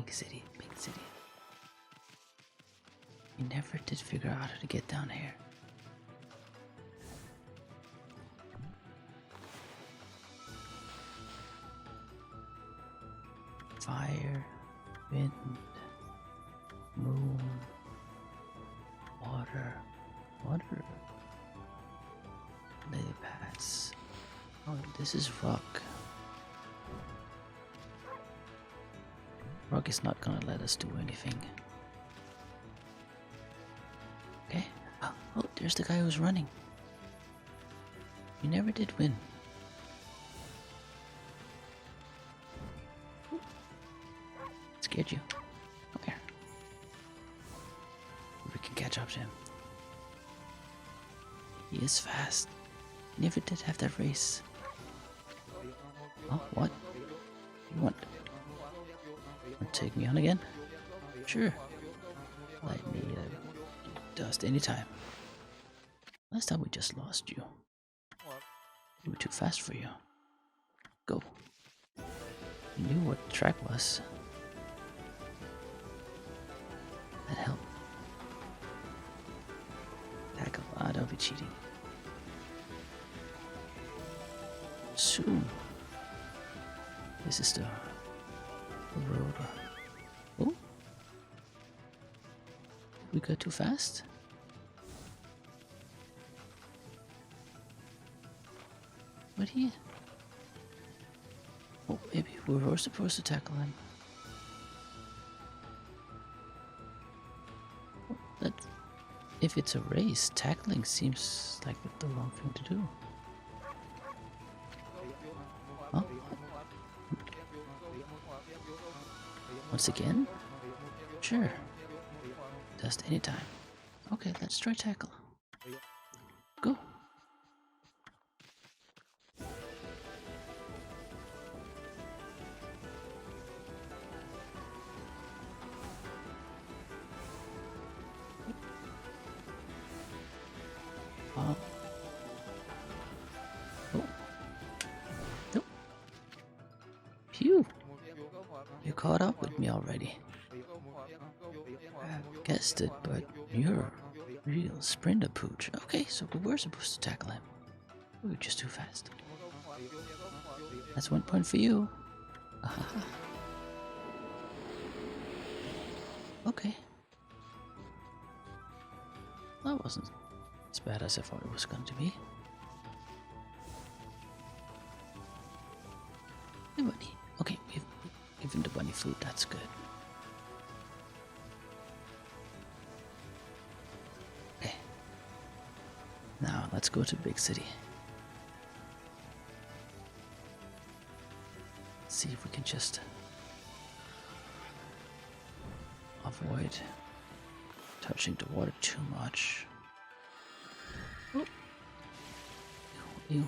Big city, big city. We never did figure out how to get down here. Fire, wind, moon, water, lily pads. Oh, this is rock. Rock is not gonna let us do anything. Okay. Oh, there's the guy who's running. You never did win. Scared you. Come here. We can catch up to him. He is fast. Never did have that race. Oh, what? You want to take me on again? Sure. Let me dust anytime. Last time we just lost you. We were too fast for you. Go. You knew what the track was. That helped. Tackle. Don't be cheating. Soon. This is the road. Oh? We got too fast? What here? Oh, maybe we were supposed to tackle him. That, if it's a race, tackling seems like the wrong thing to do. Oh. Once again? Sure. Just anytime. Okay, let's try tackle. Go. Oh. Nope. Phew. You caught up with me already. I guessed it, but you're a real sprinter pooch. Okay, so we were supposed to tackle him. We were just too fast. That's 1 point for you. Okay. That wasn't as bad as I thought it was going to be. Hey, buddy. Okay, we've given the bunny food. That's good. Okay. Now let's go to the big city. See if we can just avoid touching the water too much. Oh. Ew.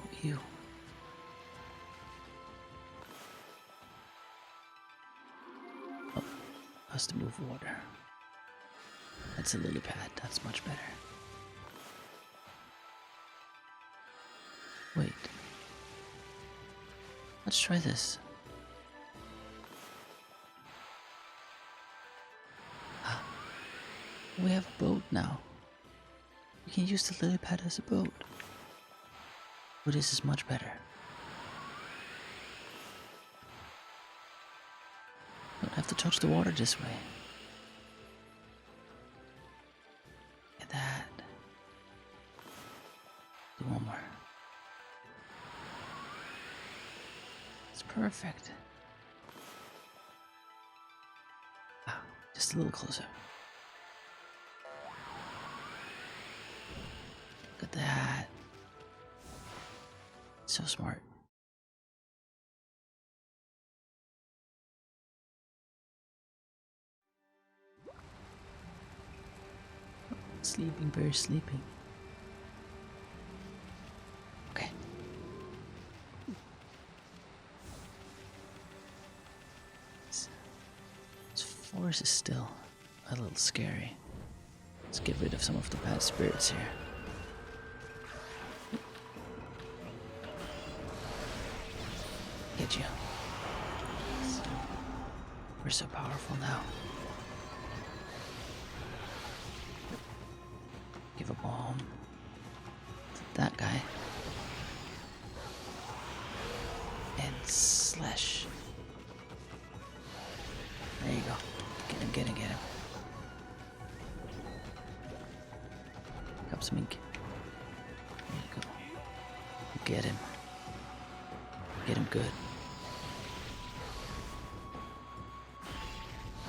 Oh, has to move water. That's a lily pad. That's much better. Wait. Let's try this. We have a boat now. We can use the lily pad as a boat. But this is much better. Don't have to touch the water this way. Look at that. Do one more. It's perfect. Ah, just a little closer. Look at that. So smart. Sleeping bear sleeping. Okay. This forest is still a little scary. Let's get rid of some of the bad spirits here. Get you. We're so powerful now. Give a bomb to that guy. And slash. There you go. Get him, get him, get him. Pick up some ink. There you go. Get him. Get him good.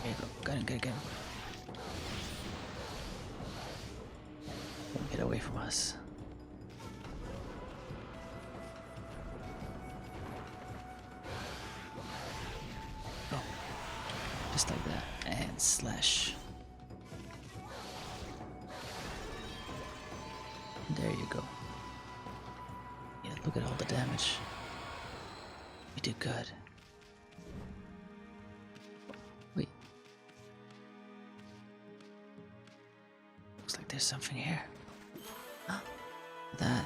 There you go. Got him, get him. Don't get away from us. Go. Just like that. And slash. There you go. Yeah, look at all the damage. We did good. Wait. Looks like there's something here. Huh? That.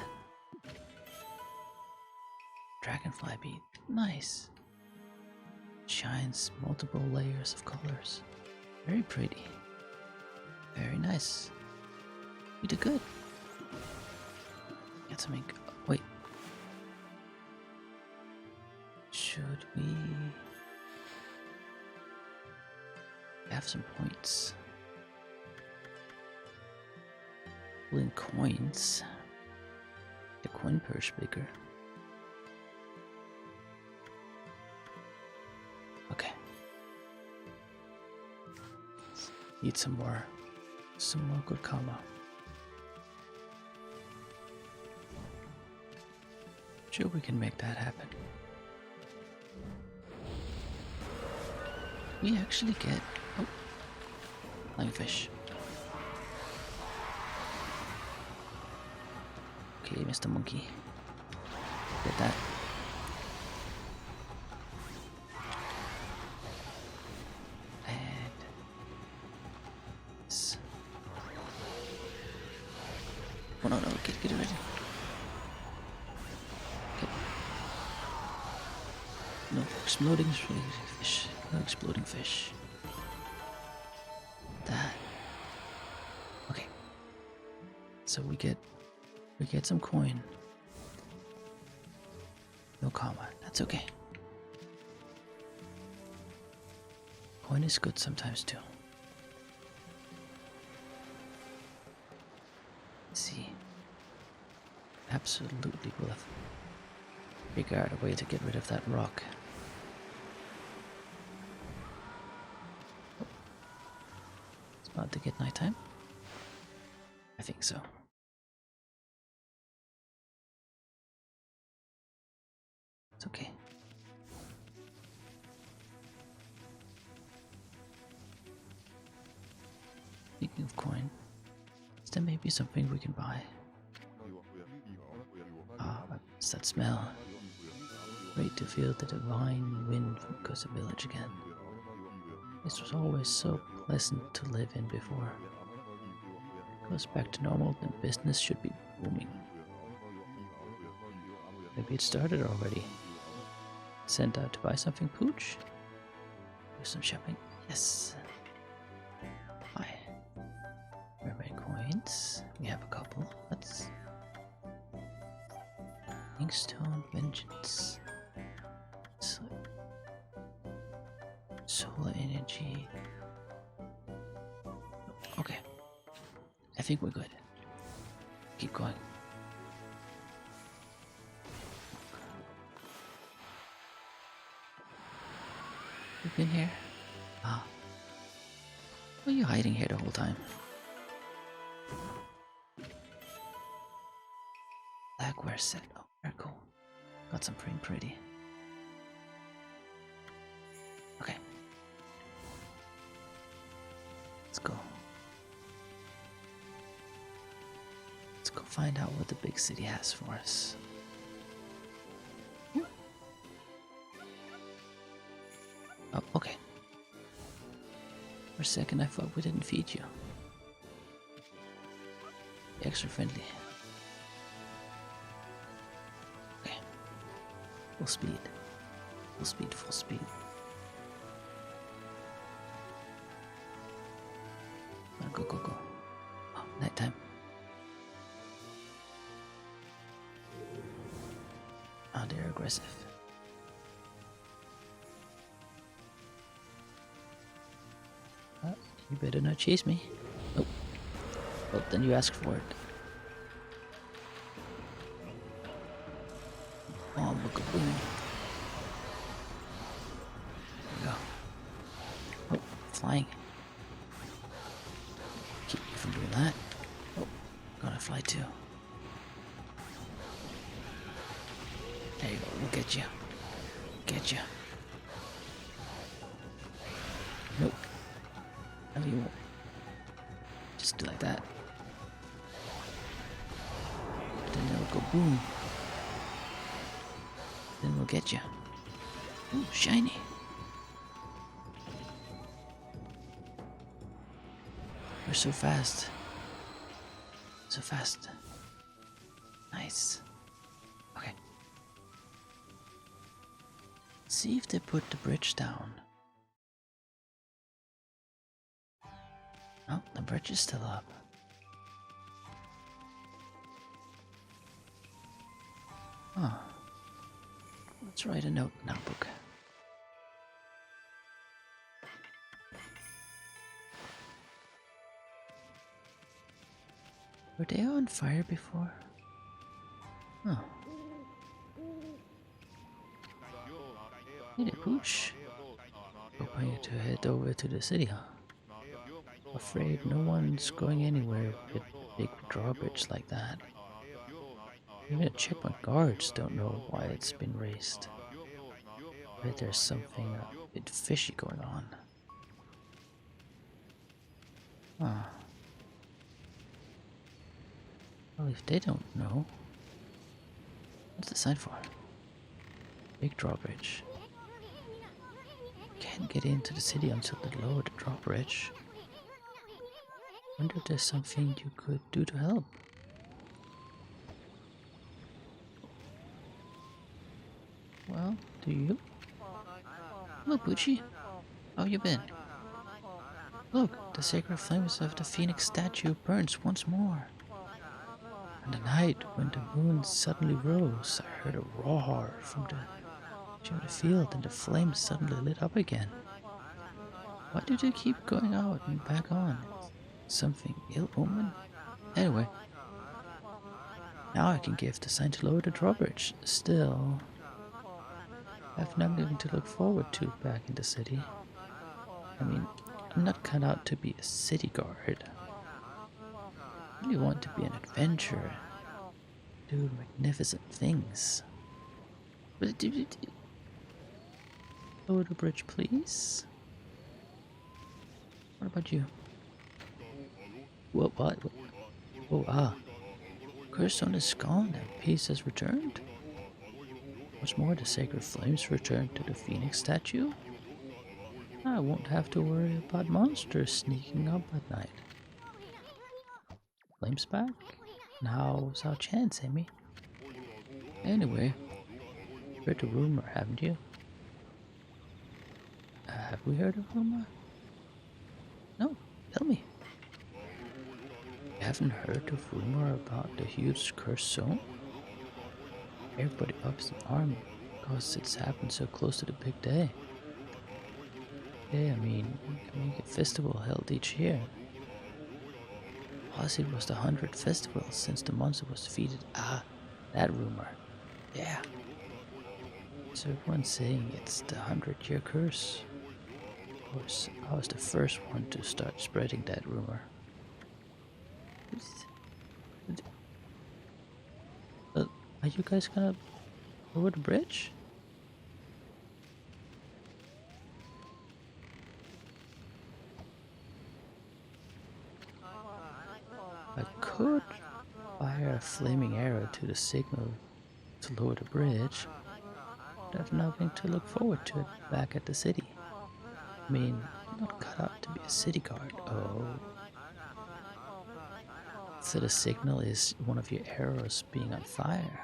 Dragonfly bead. Nice. Shines multiple layers of colors. Very pretty. Very nice. We did good. Get some ink. Wait. Should we have some points? Pulling coins. The coin purse bigger. Okay. Need some more good karma. Sure, we can make that happen. We actually get flying fish. Okay, Mr. Monkey. Get that. And this. Oh no, get it ready. Okay. No exploding fish. No exploding fish. That. Okay. So we get some coin. No karma. That's okay. Coin is good sometimes too. Let's see. Absolutely will have figured out a way to get rid of that rock. It's about to get nighttime. I think so. It's okay. Speaking of coin, is there maybe something we can buy? Ah, it's that smell. Great to feel the divine wind from Kosa village again. This was always so pleasant to live in before. Goes back to normal, then business should be booming. Maybe it started already. Sent out to buy something, Pooch? Do some shopping? Yes. Buy. Mermaid coins. We have a couple. Let's. Inkstone Vengeance. Solar energy. Okay. I think we're good. Keep going. You've been here? Ah. Were you hiding here the whole time? Blackware set. Oh, very cool. Got some pretty. Okay. Let's go. Let's go find out what the big city has for us. Oh, okay. For a second I thought we didn't feed you. Extra friendly. Okay. Full speed. Full speed. Go, go, go. Oh, nighttime. Oh, they're aggressive. You better not chase me. Nope. Well, then you ask for it. Oh, look at boom. There we go. Oh, flying. Keep you from doing that. Oh, gotta fly too. There you go. We'll get you. Get you. Nope. No, you won't. Just do like that. Then it'll go boom. Then we'll get you. Ooh, shiny. We're so fast. So fast. Nice. Okay. See if they put the bridge down. Oh, the bridge is still up. Oh. Let's write a note in our book. Were they on fire before? Oh. Need a pooch. Hoping to head over to the city, huh? Afraid no one's going anywhere with a big drawbridge like that. Even the checkpoint guards don't know why it's been raised. Bet there's something a bit fishy going on. Ah. Well, if they don't know, what's the sign for? Big drawbridge. Can't get into the city until they lower the drawbridge. Wonder if there's something you could do to help. Well, do you? Hello, Bucci. How you been? Look, the sacred flames of the phoenix statue burns once more. And the night when the moon suddenly rose, I heard a roar from the edge of the field and the flames suddenly lit up again. Why do they keep going out and back on? Something ill omen? Anyway, now I can give the sign to lower the drawbridge. Still, I have nothing to look forward to back in the city. I mean, I'm not cut out to be a city guard. I really want to be an adventurer. Do magnificent things. Lower the bridge, please. What about you? What? Oh, Curstone is gone and peace has returned? What's more, the sacred flames returned to the phoenix statue? I won't have to worry about monsters sneaking up at night. Flames back? Now's our chance, Amy. Anyway, you've heard the rumor, haven't you? Have we heard a rumor? No, tell me. You haven't heard of rumor about the huge cursed zone? Everybody ups an arm because it's happened so close to the big day. Yeah, I mean, a festival held each year. Plus it was the 100th festival since the monster was defeated. Ah, that rumor. Yeah. So everyone's saying it's the 100-year curse. Of course, I was the first one to start spreading that rumor. Are you guys gonna lower the bridge? I could fire a flaming arrow to the signal to lower the bridge, but I've nothing to look forward to it back at the city. I mean, I'm not cut out to be a city guard. Oh. So the signal is one of your arrows being on fire.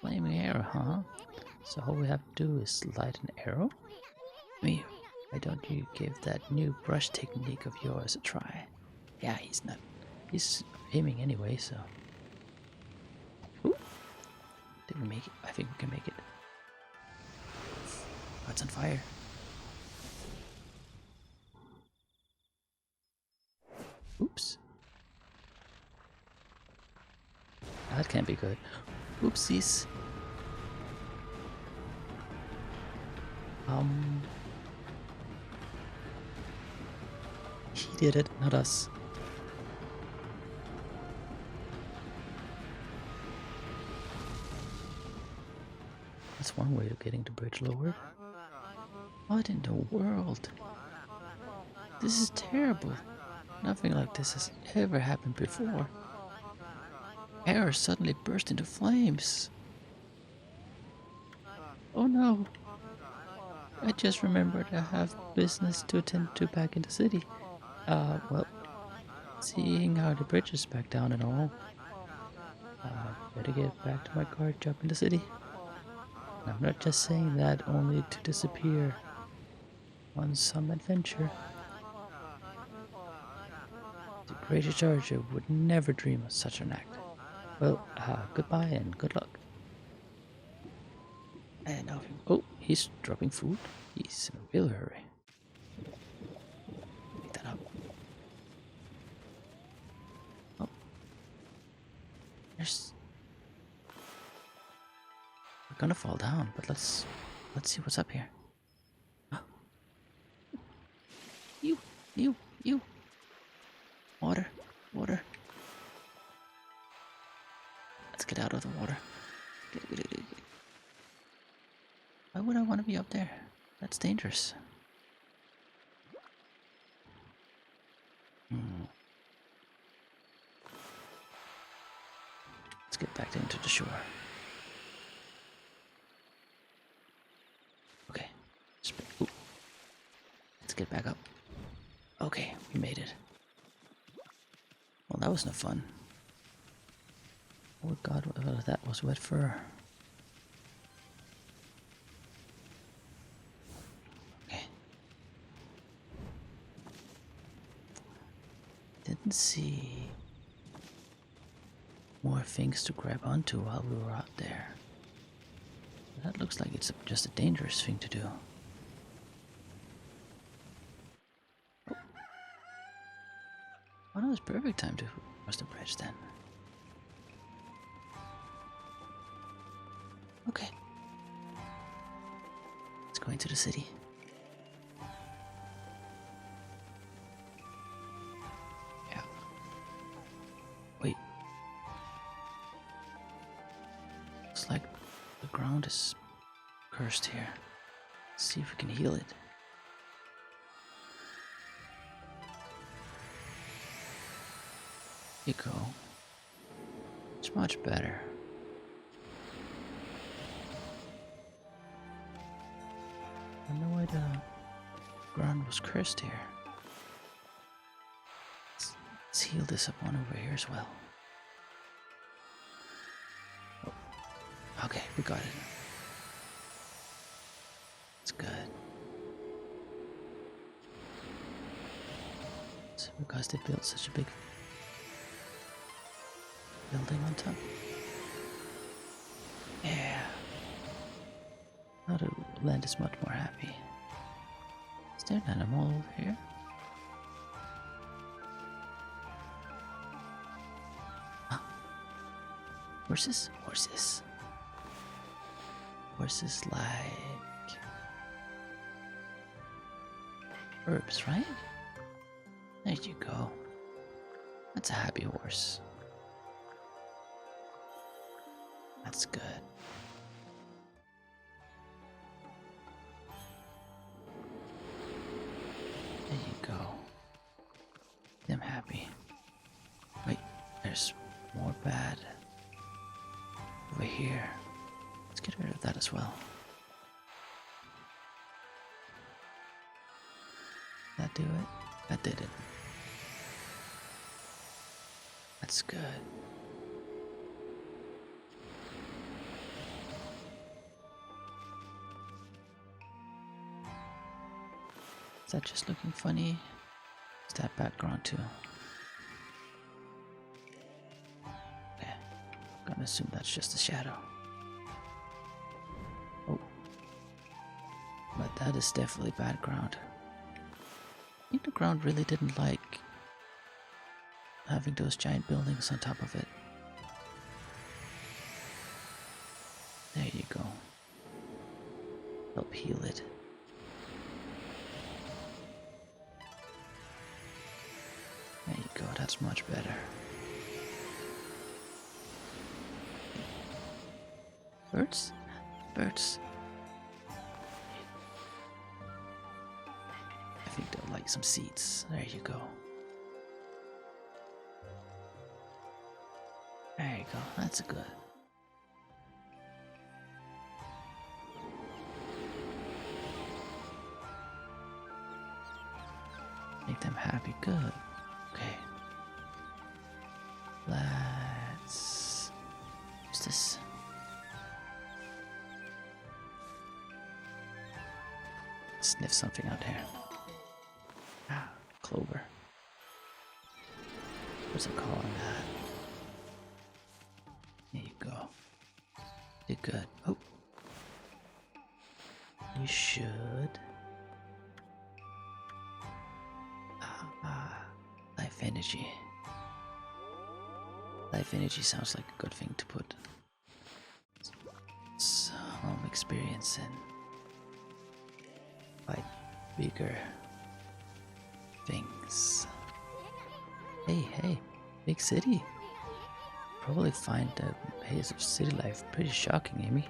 Flaming arrow, huh? So all we have to do is light an arrow? Me, why don't you give that new brush technique of yours a try? Yeah, he's not. He's aiming anyway, so. Ooh. Did we make it? I think we can make it. Oh, it's on fire. Oops. That can't be good. Oopsies. He did it, not us. That's one way of getting the bridge lowered. What in the world? This is terrible. Nothing like this has ever happened before. Air suddenly burst into flames. Oh no. I just remembered I have business to attend to back in the city. Well, seeing how the bridge is back down and all, better get back to my card job in the city. And I'm not just saying that only to disappear on some adventure. The greatest Charger would never dream of such an act. Well, goodbye and good luck. And now, oh, he's dropping food. He's in a real hurry. Pick that up. Oh, there's. We're gonna fall down, but let's see what's up here. Oh. You. Water. Let's get out of the water. Get. Why would I want to be up there? That's dangerous. Let's get back into the shore. Okay. Ooh. Let's get back up. Okay, we made it. Well, that was no fun. Oh god, that was wet fur. Okay. Didn't see more things to grab onto while we were out there. That looks like it's just a dangerous thing to do. Oh, no, it's perfect time to cross the bridge then. Okay. Let's go into the city. Yeah. Wait. Looks like the ground is cursed here. Let's see if we can heal it. Here you go. It's much better. I don't know why the ground was cursed here. Let's heal this up one over here as well. Oh. Okay, we got it. It's good. It's because they built such a big building on top. Yeah. Now the land is much more happy. Is there an animal over here? Huh. Horses? Horses. Horses like herbs, right? There you go. That's a happy horse. That's good. There you go. I'm happy. Wait, there's more bad over here. Let's get rid of that as well. That do it? That did it. That's good. Is that just looking funny? Is that background too? Gonna assume that's just a shadow. Oh. But that is definitely bad ground. I think the ground really didn't like having those giant buildings on top of it. There you go. Help heal it. There you go, that's much better. Birds? Birds. I think they'll like some seeds. There you go. There you go, that's good. Make them happy, good. Okay. Let's... What's this? Sniff something out there. Ah, clover. What's it calling that? There you go. Did good. Oh. You should. Life energy. Life energy sounds like a good thing to put some experience in. Fight bigger things. Hey, big city. Probably find the pace of city life pretty shocking, Amy.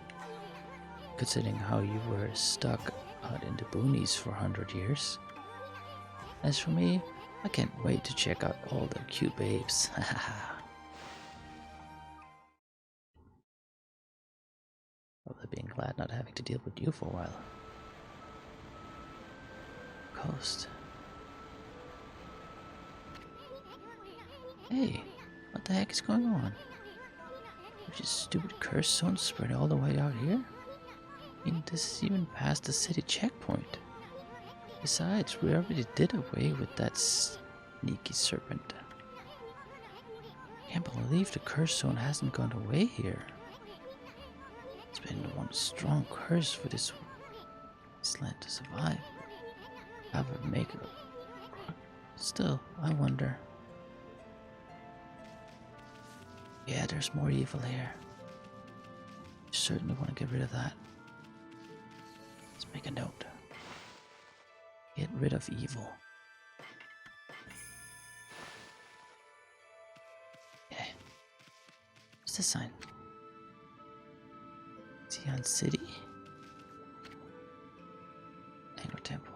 Considering how you were stuck out in the boonies for 100 years. As for me, I can't wait to check out all the cute babes. Probably being glad not having to deal with you for a while. Coast. Hey, what the heck is going on? There's this stupid curse zone spread all the way out here? I mean, this is even past the city checkpoint. Besides, we already did away with that sneaky serpent. Can't believe the curse zone hasn't gone away here. It's been one strong curse for this wasteland to survive. Ever make it. Still, I wonder. Yeah, there's more evil here. I certainly want to get rid of that. Let's make a note. Get rid of evil. Okay. What's this sign? Xi'an City? Anger Temple.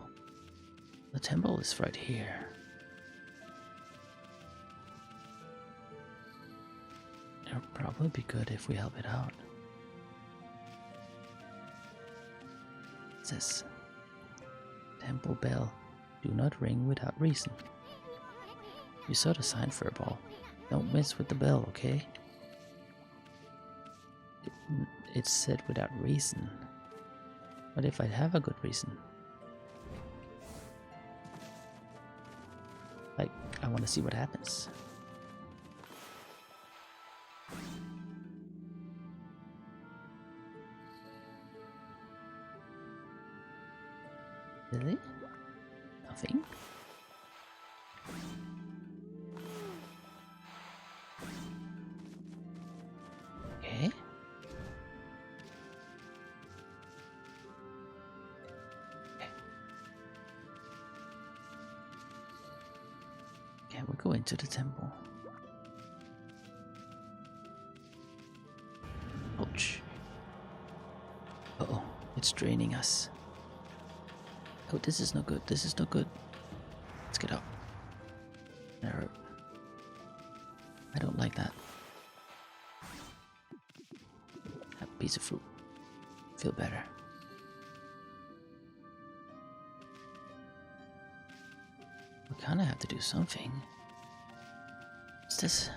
The temple is right here. It'll probably be good if we help it out. What's this? Temple bell. Do not ring without reason. You saw the sign, Furball. Don't mess with the bell, okay? It said without reason. What if I have a good reason? Like, I want to see what happens. Really? Nothing? Okay. Okay, we'll go into the temple. Ouch. Uh-oh, it's draining us. Oh, this is no good. This is no good. Let's get up. That hurt. I don't like that. Have a piece of fruit. Feel better. We kind of have to do something. What's this?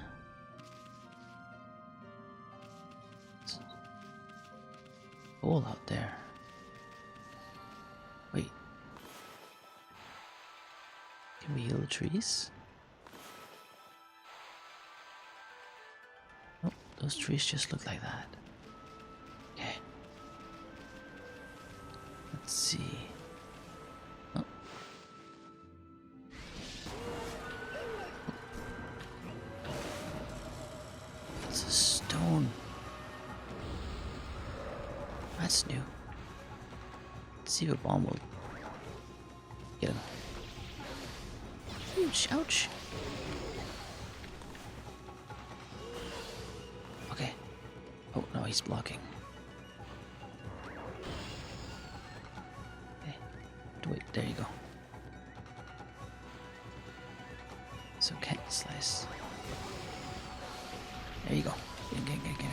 It's a hole out there. Wait. Can we heal the trees? Nope, those those trees just look like that. Okay. Let's see. Oh. It's a stone. That's new. Let's see if a bomb will get him. Ouch, ouch. Okay. Oh, no, he's blocking. Okay. Wait, there you go. So can't slice. There you go. Get him.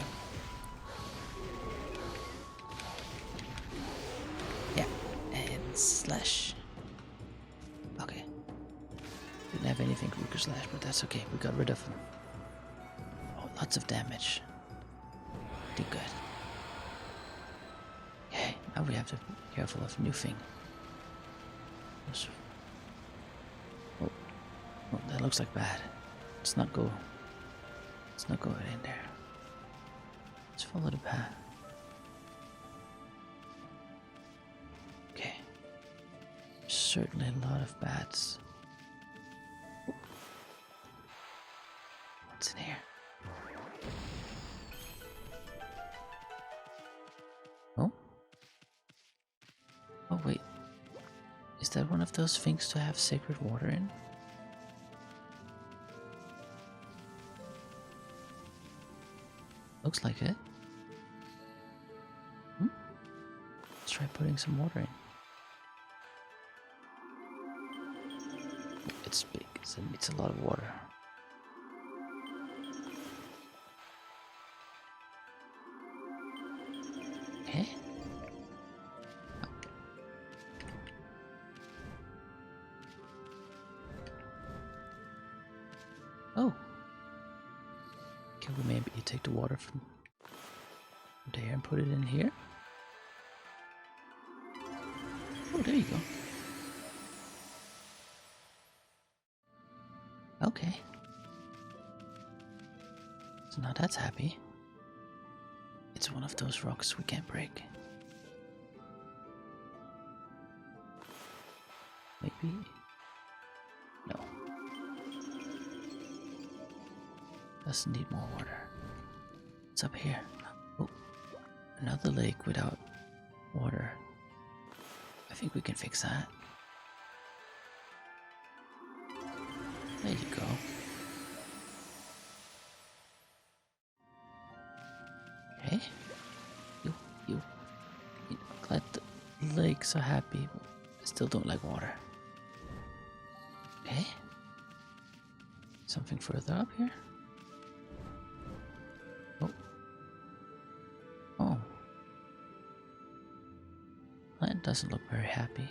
Yeah, and slash. Okay. Didn't have anything we could slash, but that's okay. We got rid of him. Oh, lots of damage. Did good. Okay, now we have to be careful of new thing. Oh, oh, that looks like bad. Let's not go in there. Let's follow the path. Okay. Certainly a lot of bats. What's in here? Oh? Oh wait. Is that one of those things to have sacred water in? Looks like it. Let's try putting some water in. It's big, so it needs a lot of water. Okay. Oh. Can we maybe take the water from there and put it in here? Oh, there you go. Okay. So now that's happy. It's one of those rocks we can't break. Maybe? No. Doesn't need more water. It's up here. Oh, another lake without water. I think we can fix that. There you go. Okay. You. Glad the lakes are happy, but I still don't like water. Okay. Something further up here? Oh. Oh. Plant doesn't look very happy.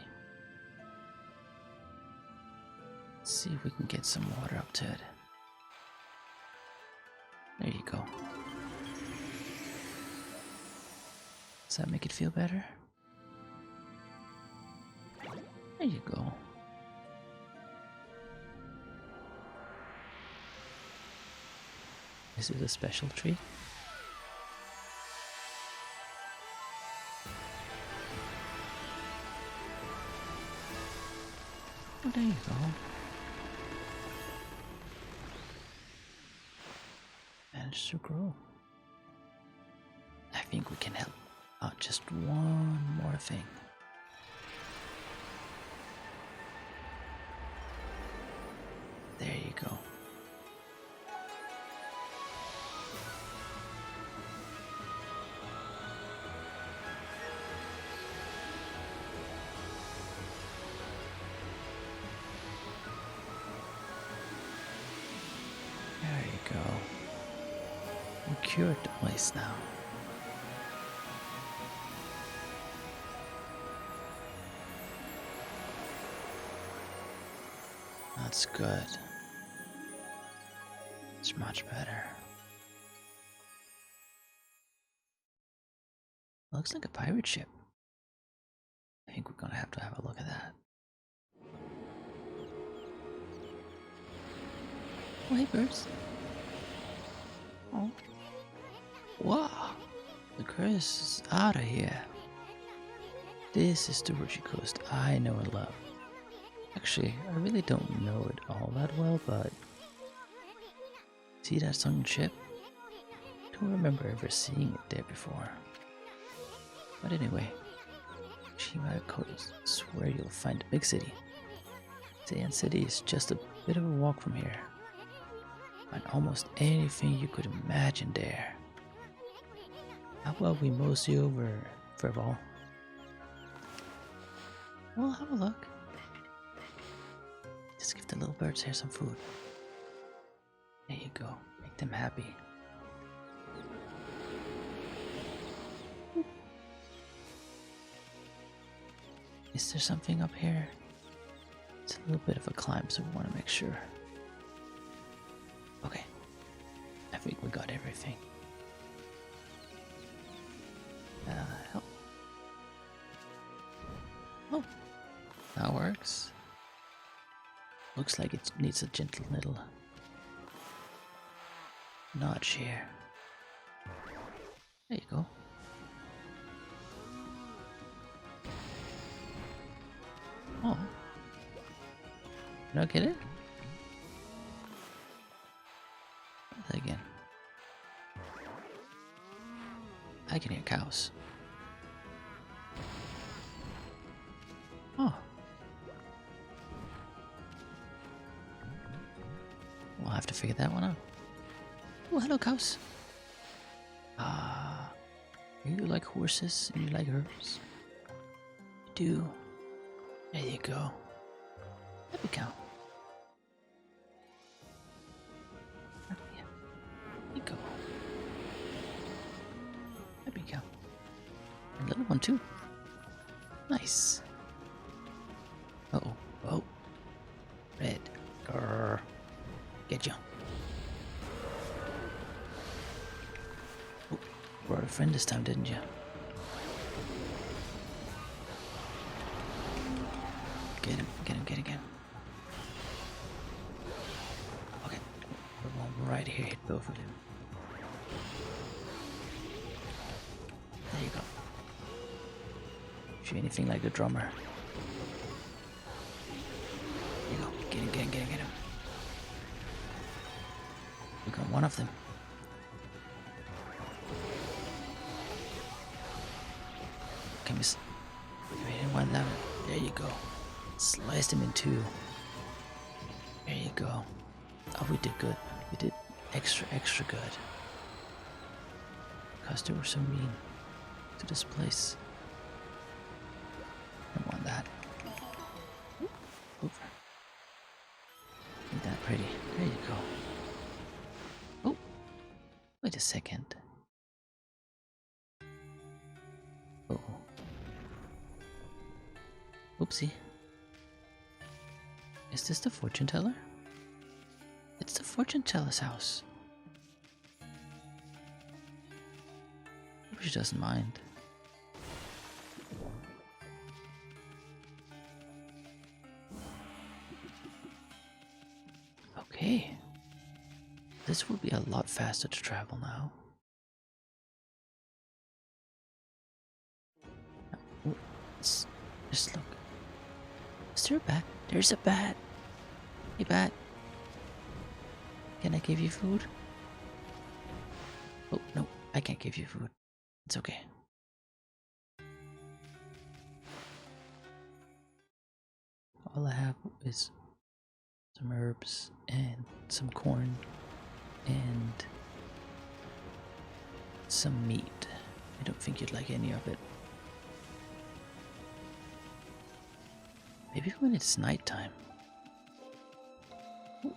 Let's see if we can get some water up to it. There you go. Does that make it feel better? There you go. Is it a special tree? Oh, there you go. Managed to grow. I think we can help out just one more thing. There you go. There you go. We cured the place now. That's good. It's much better. Looks like a pirate ship. I think we're gonna have to have a look at that. Oh, hey birds. Oh. Wow, the curse is out of here. This is the Orochi coast I know and love. Actually, I really don't know it all that well, but see that sunken ship? I don't remember ever seeing it there before. But anyway, Shima Coast is where you'll find the big city. Seian City is just a bit of a walk from here. Find almost anything you could imagine there. How about we mosey over, Furball? We'll have a look. Just give the little birds here some food. There you go. Make them happy. Is there something up here? It's a little bit of a climb, so we want to make sure. Okay. I think we got everything. Help. Oh. That works. Looks like it needs a gentle little notch here. There you go. Oh. You don't get it? Again. I can hear cows. Oh. We'll have to figure that one out. Oh, hello, cows. You like horses and you like herbs? You do. There you go. Happy cow. There you go. Happy cow. A little one too. Nice. Uh-oh. Oh. Red. Grrr. Get you. Oh, brought a friend this time, didn't you? Get him, get him, get him, get him. Okay. We're right here, hit both of them. There you go. If you're anything like a drummer. There you go. Get him, get him, get him, get him. We got one of them. Can we didn't want that one. There you go. Sliced him in two. There you go. Oh, we did good. We did extra good. Because they were so mean to this place. I don't want that. Over. Ain't that pretty? There you go. Oh, wait a second. Oh. Oopsie. Is this the fortune teller? It's the fortune teller's house. Hope she doesn't mind. Okay. This will be a lot faster to travel now. Oh, just look. Is there a bat? There's a bat. Hey, bat. Can I give you food? Oh, no. I can't give you food. It's okay. All I have is some herbs and some corn and some meat. I don't think you'd like any of it. Maybe when it's nighttime. Ooh.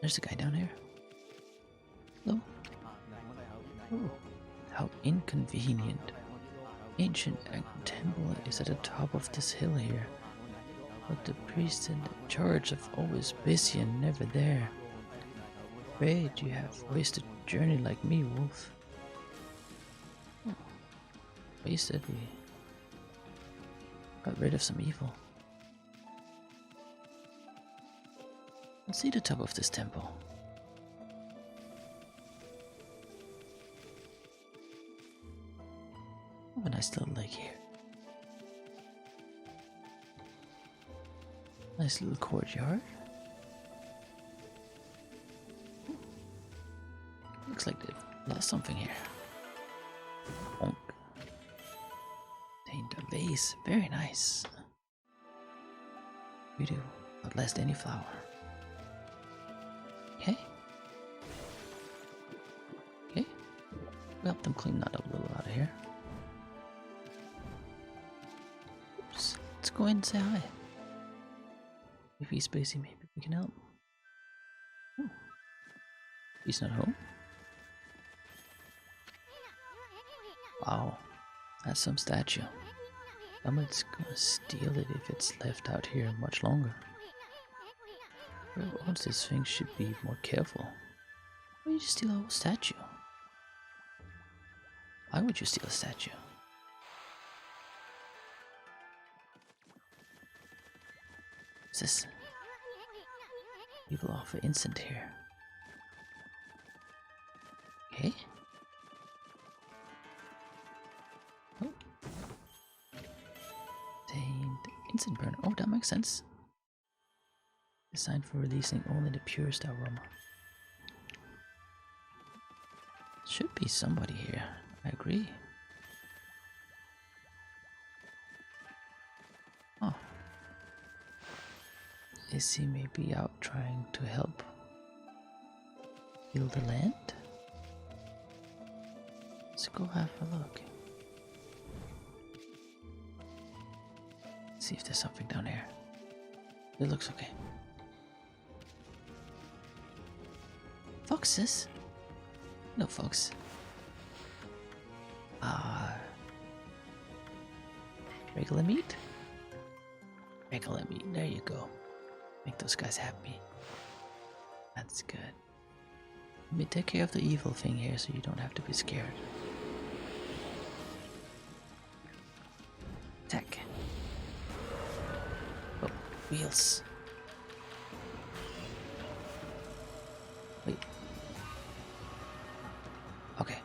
There's a guy down here. Hello? Ooh. How inconvenient. Ancient temple is at the top of this hill here. But the priest in charge of always busy and never there. Afraid you have wasted a journey like me, wolf. Oh. Wasted, we got rid of some evil. Let's see the top of this temple. a nice little lake here. Nice little courtyard. Looks like they've lost something here. Bonk. Taint a vase. Very nice. We do outlast any flower. Okay. Okay. We help them clean that up a little out of here. Oops. Let's go in and say hi. If he's spacey, maybe we can help. Oh. He's not home. Wow, that's some statue. Someone's gonna steal it if it's left out here much longer. Whoever owns this thing should be more careful. Why would you steal a whole statue? Why would you steal a statue? What's this? People offer instant here. Okay. Oh. Tamed instant burner. Oh, that makes sense. Designed for releasing only the purest aroma. Should be somebody here. I agree. Oh. Is he maybe out trying to help heal the land? Let's go have a look. See if there's something down here. It looks okay. Foxes? No fox. Regular meat? Regular meat, there you go. Make those guys happy. That's good. Let me take care of the evil thing here so you don't have to be scared. Attack. Oh, wheels. Wait. Okay.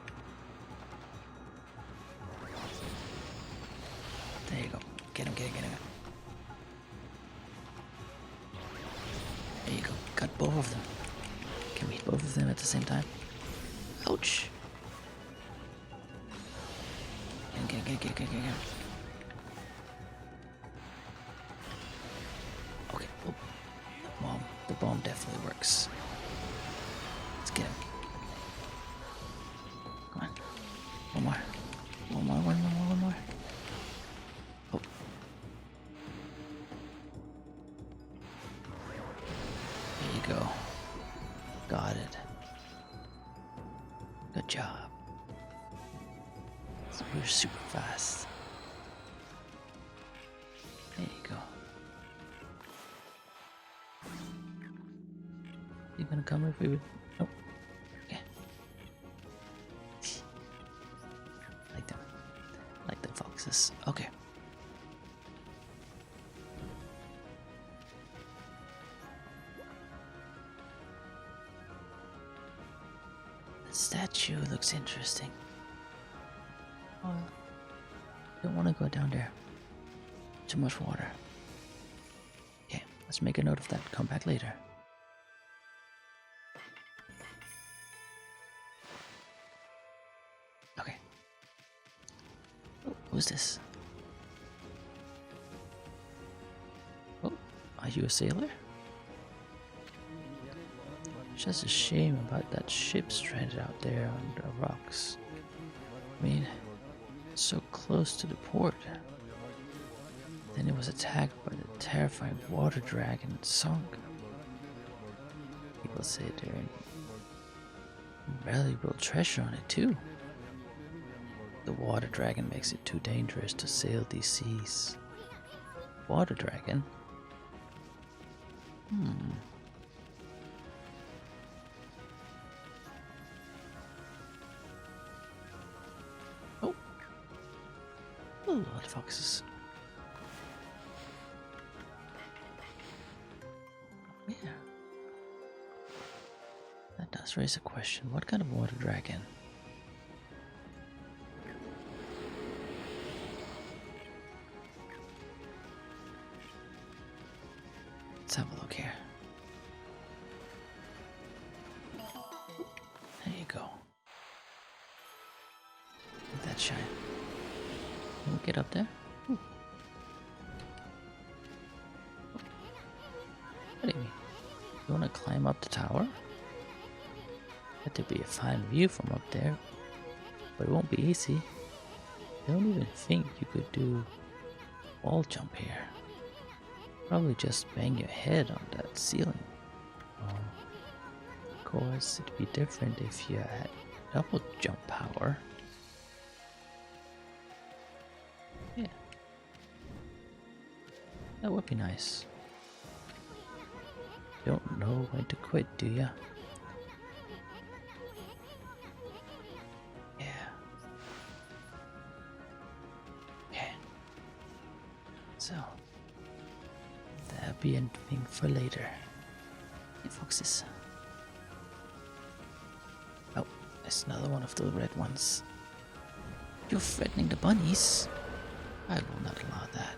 There you go. Get him, get him, get him. There you go. Got both of them. Can we hit both of them at the same time? Ouch. Get him, get him. Okay. Oh. The bomb definitely works. Let's get him. Come on. One more. One more. Oh. There you go. Got it. Good job. So we're super fast. There you go. You gonna come if we would? Nope. Okay. Like them. Like the foxes. Okay. The statue looks interesting. Oh, don't want to go down there. Too much water. Okay, let's make a note of that. Come back later. Okay. Oh, who's this? Oh, are you a sailor? Just a shame about that ship stranded out there on the rocks. I mean, so close to the port. Then it was attacked by the terrifying water dragon and sunk. People say there's valuable treasure on it too. The water dragon makes it too dangerous to sail these seas. Water dragon? Oh. Oh, lot of foxes. Yeah. That does raise a question. What kind of water dragon? Let's have a look here. There you go. Look at that shine. Can we get up there? Ooh. What do you mean? You want to climb up the tower? That would be a fine view from up there, but it won't be easy. I don't even think you could do wall jump here. Probably just bang your head on that ceiling. Oh, of course, it'd be different if you had double jump power. Yeah, that would be nice. Don't know when to quit, do ya? Yeah. Okay. So, that'll be anything for later. Hey, foxes. Oh, there's another one of the red ones. You're threatening the bunnies. I will not allow that.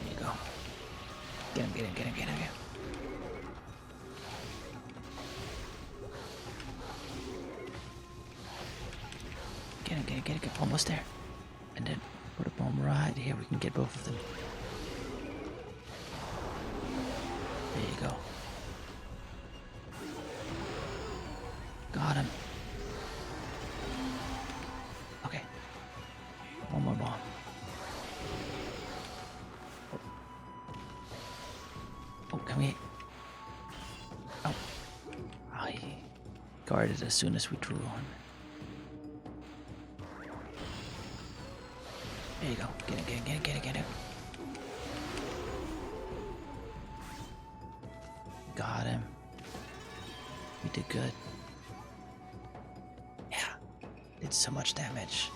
There you go. Get him, get him, get him, get him, get him. Get him, get him, get him, get him. Almost there. And then put a bomb right here. We can get both of them. There you go. Got him. Okay. One more bomb. Oh, can we? Oh. I guarded as soon as we drew on. There you go. Get it, get it, get it, get it, get it. Got him. We did good. Yeah. Did so much damage.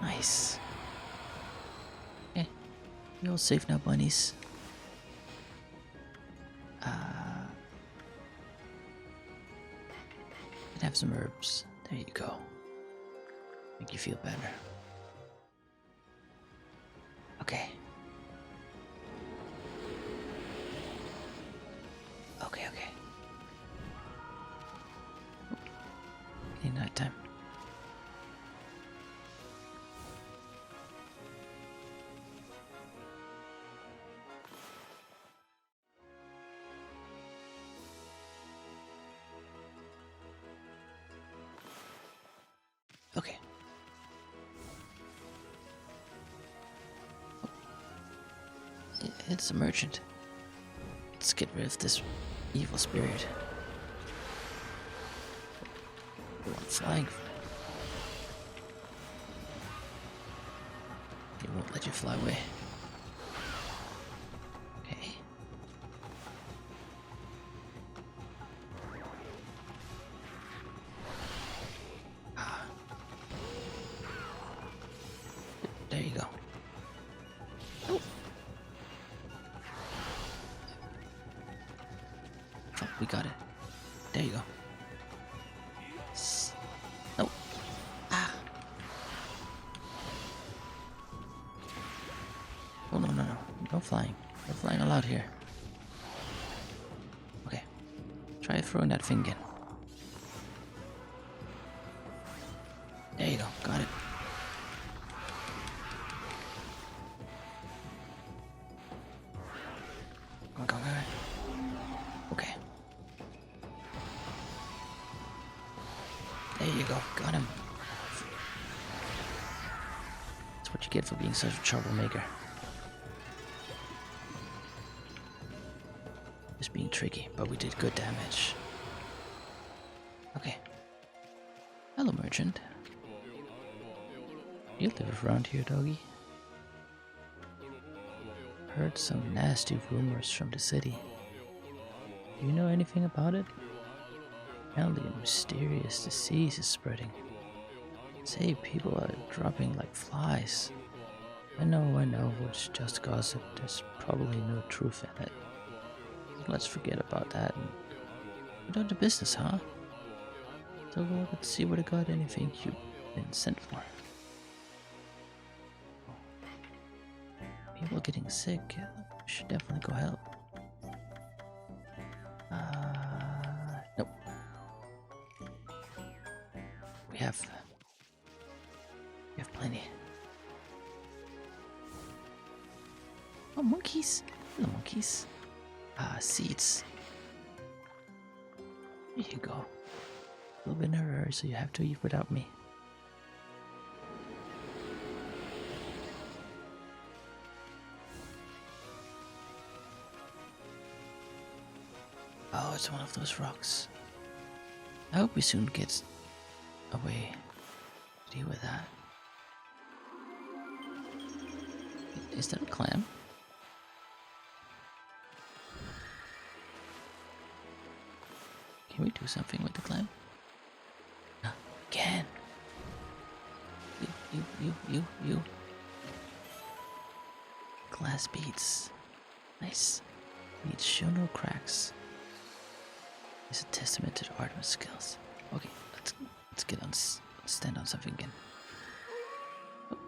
Nice. Okay. You're all safe now, bunnies. Can have some herbs. There you go. Make you feel better. Okay. Okay, okay. Getting nighttime. Okay. It's a merchant. Let's get rid of this evil spirit. The one flying. He won't let you fly away. Okay. There you go. Oh. Oh, we got it. There you go. No. Ah. Oh, no, no, no. No flying. No flying allowed here. Okay. Try throwing that thing again. There you go. Got it. Go, go, go. Okay. There you go. Got him. That's what you get for being such a troublemaker. Just being tricky, but we did good damage. Okay. Hello, merchant. You live around here, doggy? Heard some nasty rumors from the city. Do you know anything about it? Apparently a mysterious disease is spreading. Say people are dropping like flies. I know, it's just gossip. There's probably no truth in it. Let's forget about that and get on to business, huh? So let's see what I got. Anything you've been sent for. People getting sick. We should definitely go help. Nope. We have plenty. Oh, monkeys! Hello, monkeys. Seeds. Here you go. A little bit in a hurry, so you have to eat without me. Oh, it's one of those rocks. I hope we soon get a way to deal with that. Is that a clam? Can we do something with the clam? No, we can. You. Glass beads. Nice. Needs show no cracks. It's a testament to the artist's skills. Okay, let's get on stand on something again. Oh.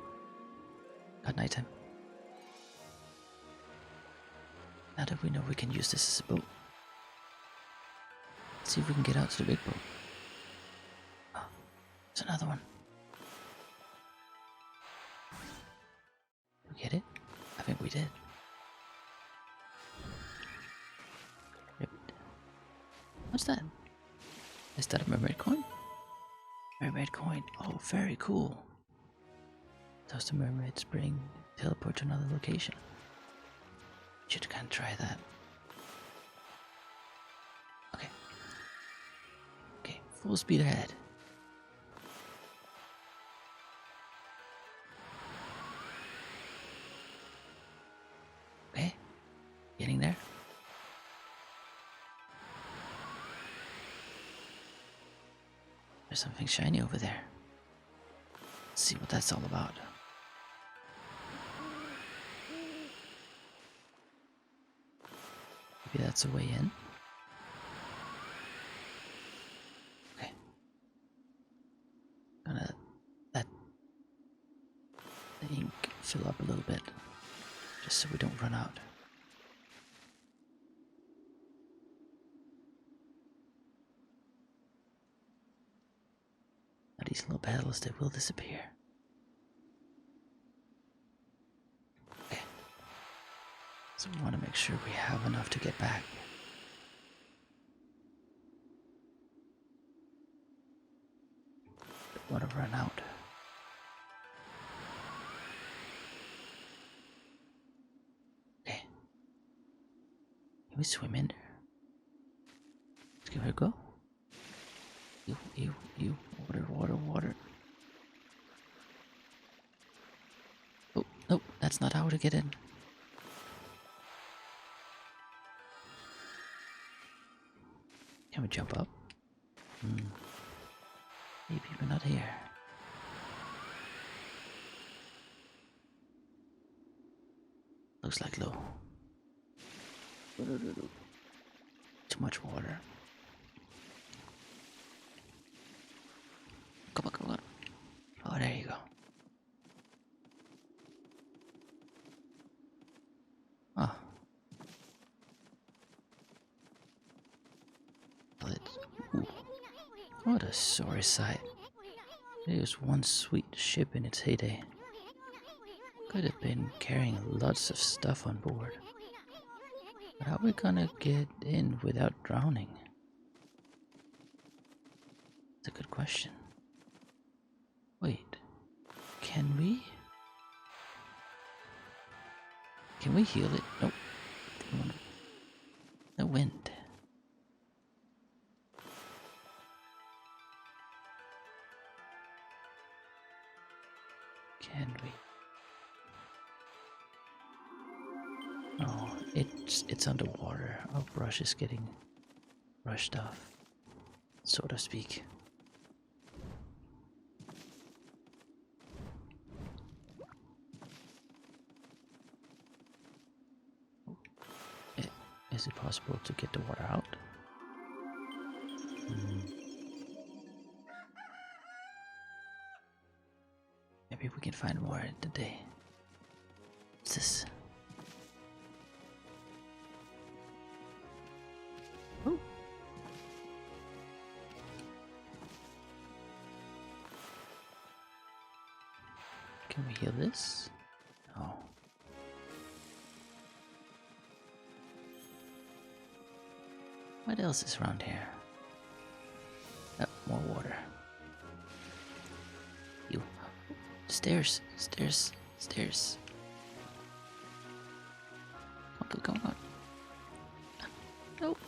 Got nighttime. Now that we know we can use this as a boat, let's see if we can get out to the big boat. Oh, there's another one. Did we get it? I think we did. What's that? Is that a mermaid coin? Mermaid coin. Oh, very cool. Does the mermaids bring teleport to another location? Should kind of try that. Okay. Okay, full speed ahead. Okay, getting there. There's something shiny over there. Let's see what that's all about. Maybe that's a way in. Okay. Gonna let the ink fill up a little bit, just so we don't run out. Now these little petals, they will disappear. Okay. So we want to make sure we have enough to get back. Don't want to run out. Okay. Can we swim in there? Let's give it a go. You. Water. Oh, no, that's not how to get in. Can we jump up? Maybe we're not here. Looks like low. Too much water. Come on. Oh, there you go. Oh. Ooh. What a sorry sight. It was one sweet ship in its heyday. Could have been carrying lots of stuff on board. But how are we gonna get in without drowning? That's a good question. Wait, can we heal it? Nope. The wind. Can we? Oh, it's underwater. Our brush is getting brushed off, so to speak. Is it possible to get the water out? Maybe we can find more in the day. What's this? Can we heal this? No. What else is around here? Oh, more water. You. Stairs, stairs, stairs. Okay, come on. Nope.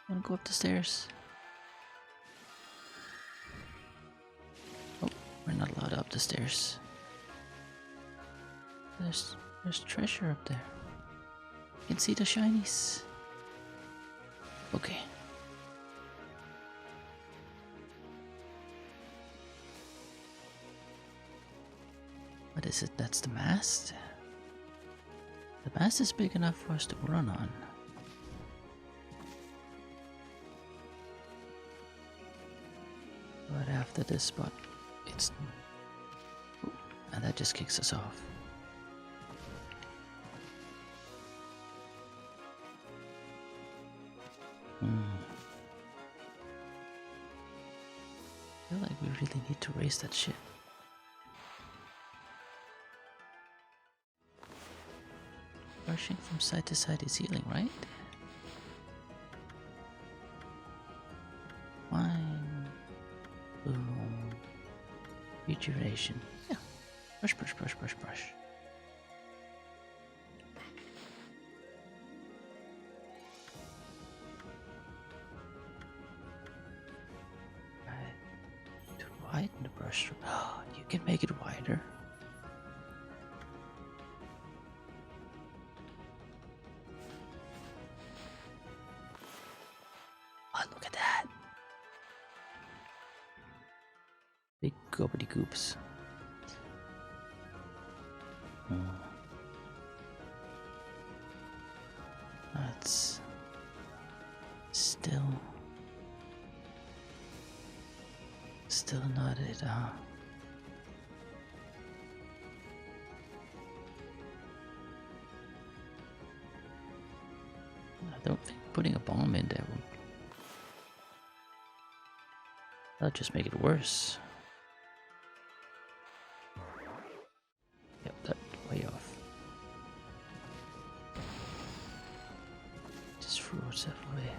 Wanna go up the stairs? Oh, we're not allowed up the stairs. There's treasure up there. You can see the shinies. Okay. What is it? That's the mast? The mast is big enough for us to run on. But after this spot, it's... Ooh, and that just kicks us off. I feel like we really need to raise that shit. Rushing from side to side is healing, right? Wine. Boom. Rejuvenation. Yeah. Brush, brush, brush, brush, brush. Right. To widen the brush. Oh, you can make it wider. Oh, look at that. Big gobbledygoops. That's still not it, huh? I don't think putting a bomb in there will... That'll just make it worse. Yep, that's way off. Just throw itself away.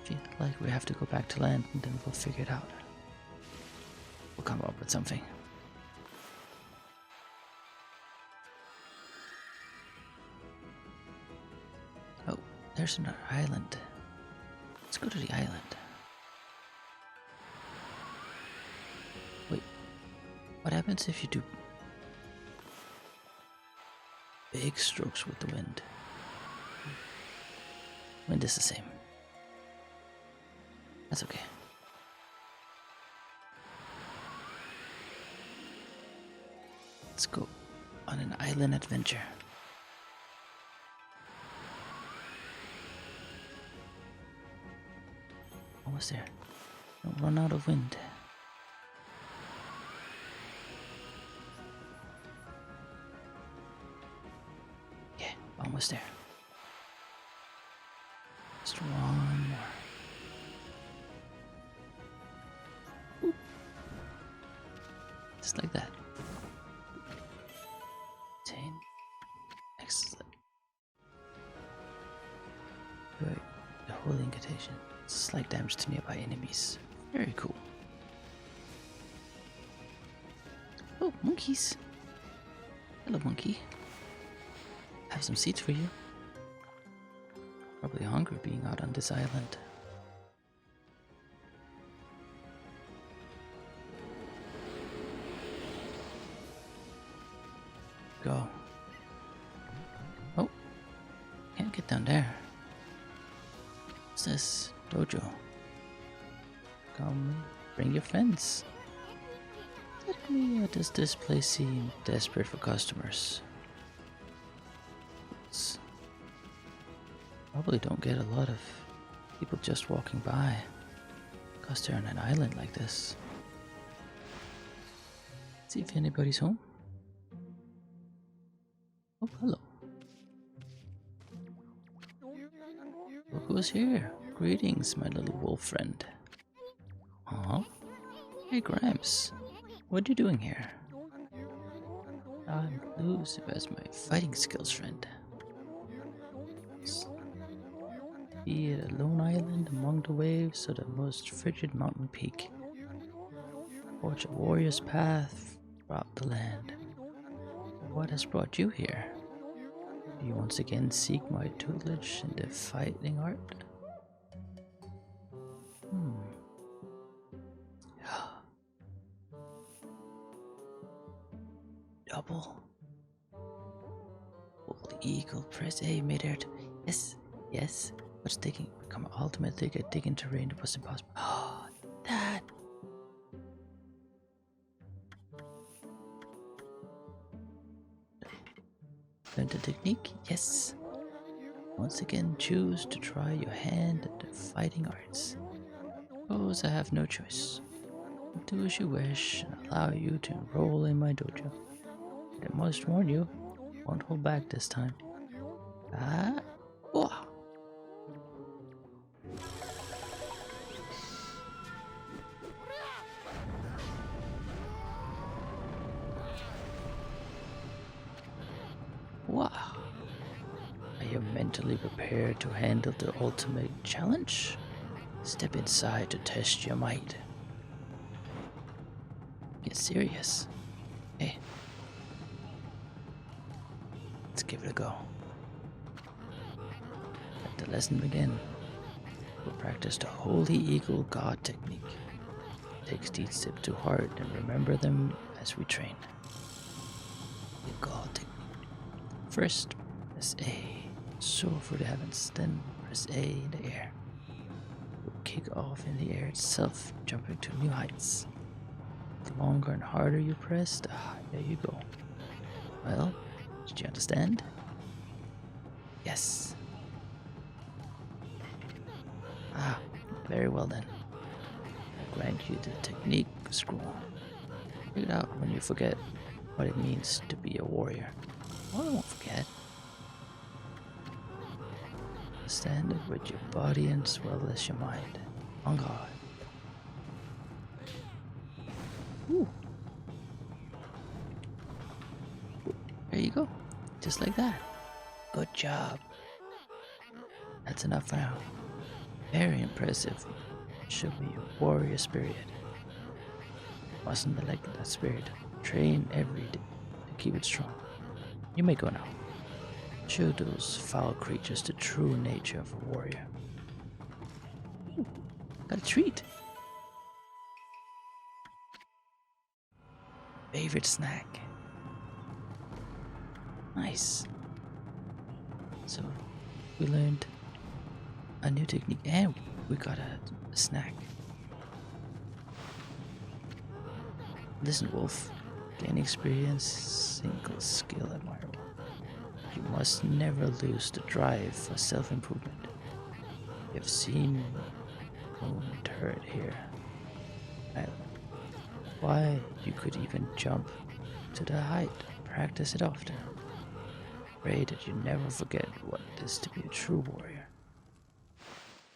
Feel like we have to go back to land and then we'll figure it out. We'll come up with something. Oh, there's another island. Let's go to the island. Wait, what happens if you do big strokes with the wind? Wind is the same. That's okay. Let's go on an island adventure. Almost there. Don't run out of wind. Yeah, almost there. Just one more. Ooh. Just like that. 10. Excellent. Right. The whole incantation. Slight damage to nearby enemies. Very cool. Oh, monkeys. Hello, monkey. I have some seeds for you. Probably hungry being out on this island. Go. Oh, can't get down there. What's this? Dojo. Come, bring your friends. Let me, does this place seem desperate for customers? Probably don't get a lot of people just walking by because they're on an island like this. See if anybody's home. Oh, hello. Look who's here. Greetings, my little wolf friend. Huh? Hey, Grimes. What are you doing here? I'm elusive as my fighting skills, friend. Be it a lone island among the waves or the most frigid mountain peak. Forge a warrior's path throughout the land. What has brought you here? Do you once again seek my tutelage in the fighting art? Double. Holy eagle, press A mid-air. Yes, yes. But digging become ultimately a digging terrain that was impossible. Oh, that. Learn the technique? Yes. Once again, choose to try your hand at the fighting arts. Suppose I have no choice. Do as you wish and allow you to enroll in my dojo. But I must warn you, won't hold back this time. Ah, oh. Wow. Are you mentally prepared to handle the ultimate challenge? Step inside to test your might. Get serious. Hey. Let's give it a go. Let the lesson begin. We'll practice the Holy Eagle God technique. Take each step to heart and remember them as we train. The God technique. First, press A. Soar through the heavens. Then press A in the air. You'll kick off in the air itself, jumping to new heights. The longer and harder you press, the higher you go. Well, did you understand? Yes. Ah, very well then. I grant you the technique scroll. Figure it out when you forget what it means to be a warrior. Oh, I won't forget. Stand it with your body as well as your mind. On guard. Ooh. There you go. Just like that. Good job. That's enough for now. Very impressive. Show me your warrior spirit. Mustn't neglect that spirit. Train every day to keep it strong. You may go now. Show those foul creatures the true nature of a warrior. Ooh, got a treat. Favorite snack. Nice. So, we learned a new technique and we got a snack. Listen, Wolf. Gain experience, single skill admirable. You must never lose the drive for self-improvement. You have seen and heard here. Why, you could even jump to the height. Practice it often. Pray that you never forget what it is to be a true warrior.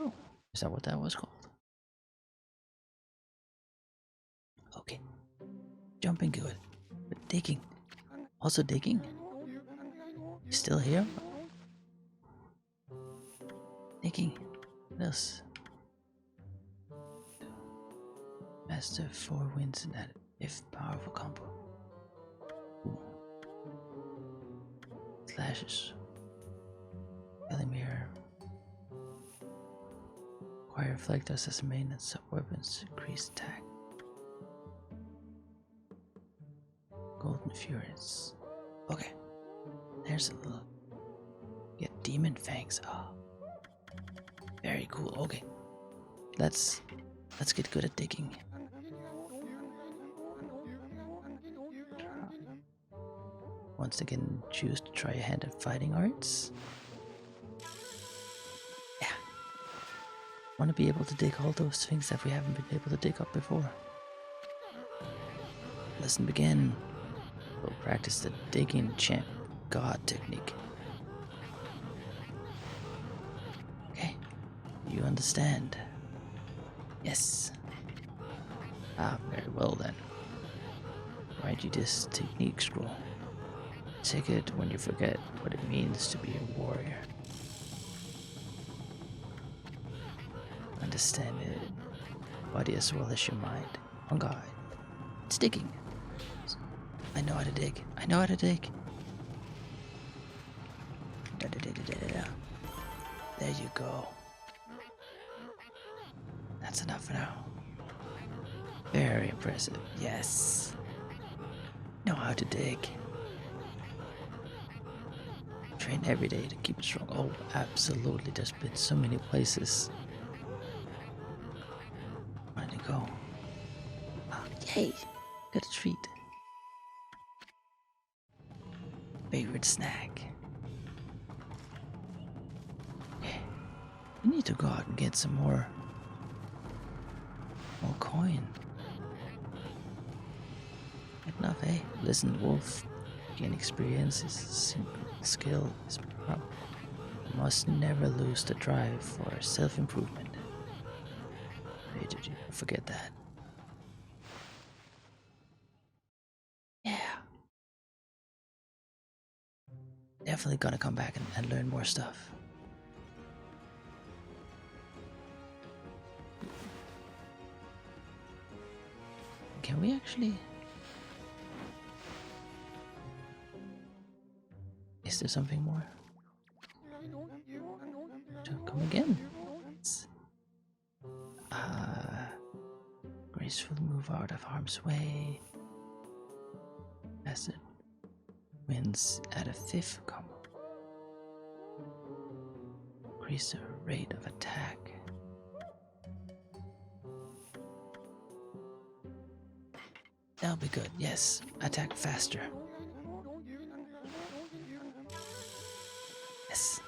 Oh, is that what that was called? Okay. Jumping good. But digging. Also digging? You still here? Digging. What else? Master 4 wins in that if powerful combo. Ooh. Slashes. Elimir. Acquire reflectors as main and sub weapons. Increase attack. Golden Furies. Okay. There's a little. Get demon fangs. Oh. Very cool. Okay. Let's get good at digging. Once again, choose to try your hand at fighting arts. Yeah. Want to be able to dig all those things that we haven't been able to dig up before. Lesson begin. We'll practice the digging champ god technique. Okay. You understand? Yes. Ah, very well then. Write you this technique scroll. Take it when you forget what it means to be a warrior. Understand it, body as well as your mind. On guard. It's digging. I know how to dig. I know how to dig. There you go. That's enough for now. Very impressive. Yes. Know how to dig. Train every day to keep it strong. Oh, absolutely. There's been so many places. Where to go? Ah, yay! Got a treat. Favorite snack. Okay. We need to go out and get some more coin. Enough, eh? Listen, Wolf. Gain experience is simple. Skill is problem. Must never lose the drive for self-improvement. Hey, did you forget that? Yeah. Definitely gonna come back and learn more stuff. Can we actually... Is there something more? Come again. Graceful move out of harm's way. As it wins at a 5th combo. Increase the rate of attack. That'll be good, yes. Attack faster. Yes.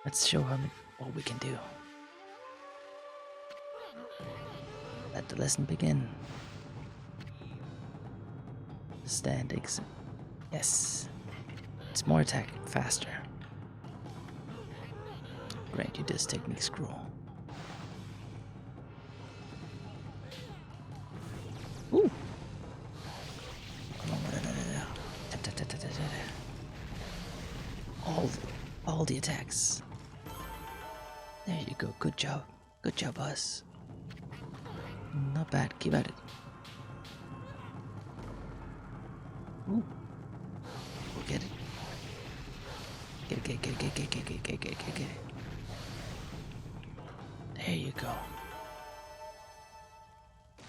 Let's show him what we can do. Let the lesson begin. Stand exit. Yes. It's more attack faster. Grant you this technique scroll. Ooh. All the attacks. There you go. Good job. Good job, us. Not bad. Keep at it. Ooh. We'll get it. Get it. There you go.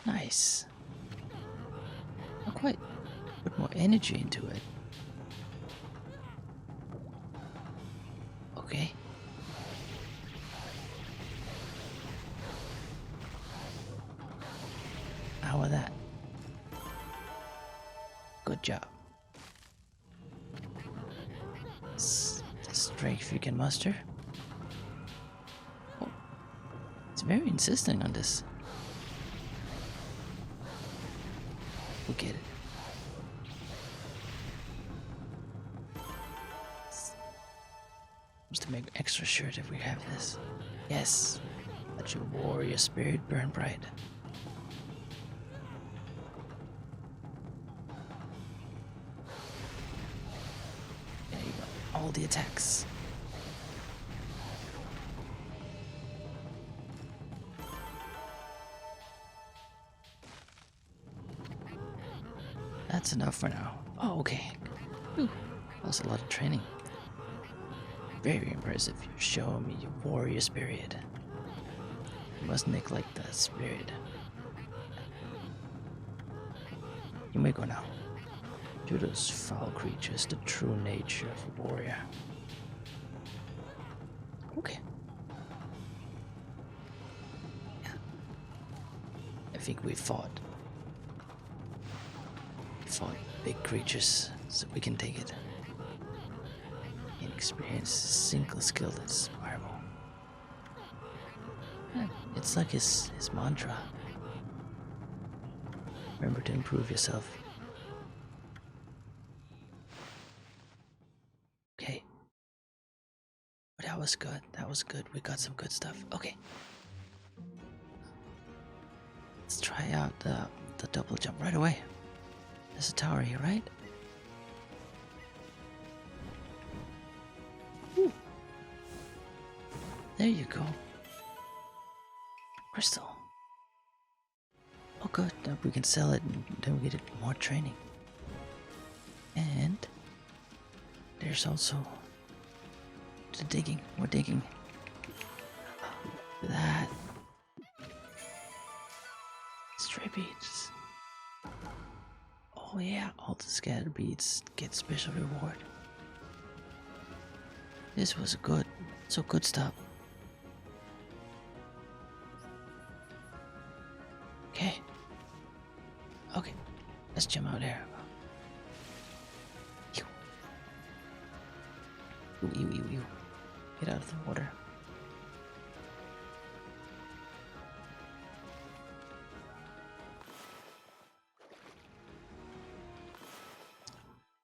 Nice. Not quite. Put more energy into it. Okay. How about that? Good job. The strength you can muster. Oh, it's very insistent on this. We'll get it. Just to make extra sure that we have this. Yes. Let your warrior spirit burn bright. There you go. All the attacks. That's enough for now. Oh, okay. Whew. That was a lot of training. Very impressive. You're showing me your warrior spirit. You must neglect that spirit. You may go now. To those foul creatures, the true nature of a warrior. Okay. Yeah. I think we fought big creatures, so we can take it. And experience a single skill that's marvel. Yeah, it's like his mantra. Remember to improve yourself. Okay. But how was good. That was good. We got some good stuff. Okay. Let's try out the double jump right away. There's a tower here, right? Ooh. There you go. Crystal. Oh good, now we can sell it and then we get more training. And there's also the digging. We're digging. Look at that. Stray beads. Oh yeah, all the scattered beads get special reward. This was so good stuff. Okay. Okay, let's jump out here. Get out of the water.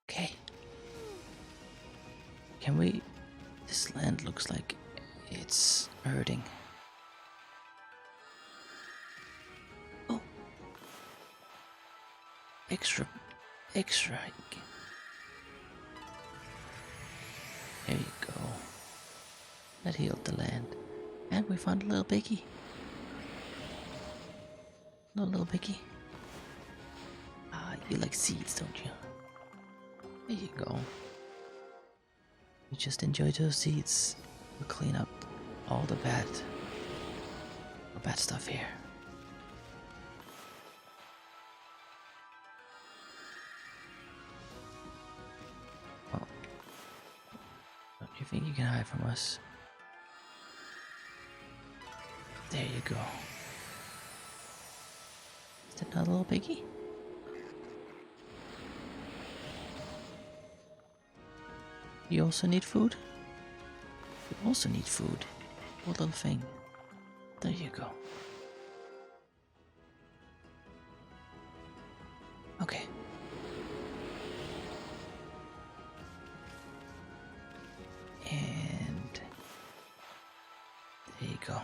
Okay. Can we... This land looks like it's hurting. Oh. Extra. There you go. That healed the land. And we found a little piggy. No little piggy. Ah, you like seeds, don't you? There you go. You just enjoy those seeds. We'll clean up all the bad stuff here. Oh. Don't you think you can hide from us? There you go. Is that not a little piggy? You also need food? You also need food. What little thing? There you go. Okay. And there you go.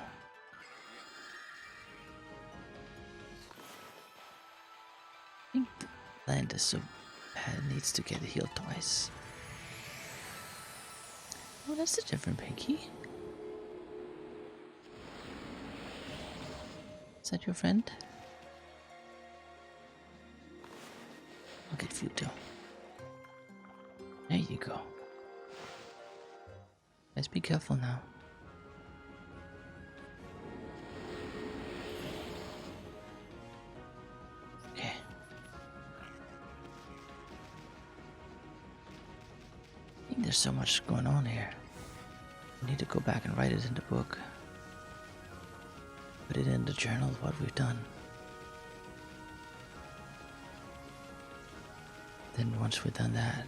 I think the land is so bad it needs to get healed twice. Oh, that's a different piggy. Is that your friend? I'll get food too. There you go. Let's be careful now. Okay. I think there's so much going on here. We need to go back and write it in the book. Put it in the journal, what we've done. Then once we've done that,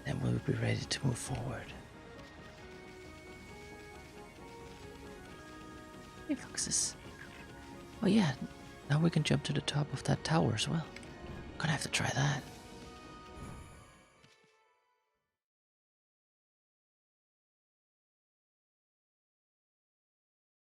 then we'll be ready to move forward. Hey foxes. Oh yeah, now we can jump to the top of that tower as well. Gonna have to try that.